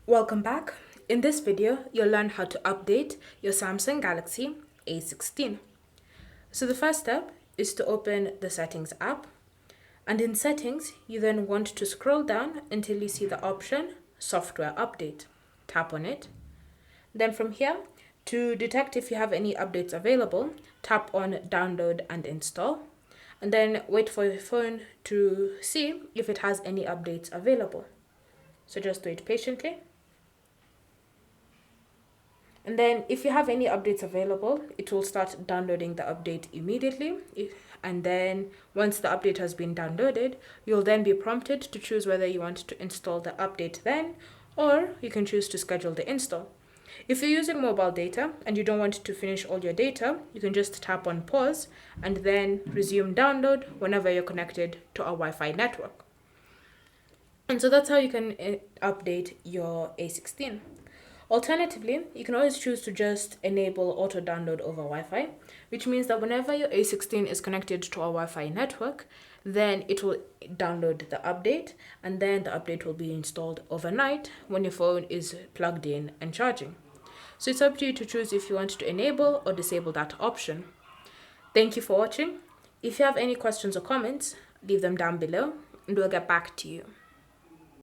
Welcome back. In this video, you'll learn how to update your Samsung Galaxy A16. So the first step is to open the Settings app. And in Settings, you then want to scroll down until you see the option Software Update. Tap on it. Then from here, to detect if you have any updates available, tap on Download and Install. And then wait for your phone to see if it has any updates available. So just wait patiently. And then if you have any updates available, it will start downloading the update immediately. And then once the update has been downloaded, you'll then be prompted to choose whether you want to install the update then, or you can choose to schedule the install. If you're using mobile data and you don't want to finish all your data, you can just tap on pause and then resume download whenever you're connected to a Wi-Fi network. And so that's how you can update your A16. Alternatively, you can always choose to just enable auto download over Wi-Fi, which means that whenever your A16 is connected to a Wi-Fi network, then it will download the update, and then the update will be installed overnight when your phone is plugged in and charging. So it's up to you to choose if you want to enable or disable that option. Thank you for watching. If you have any questions or comments, leave them down below and we'll get back to you.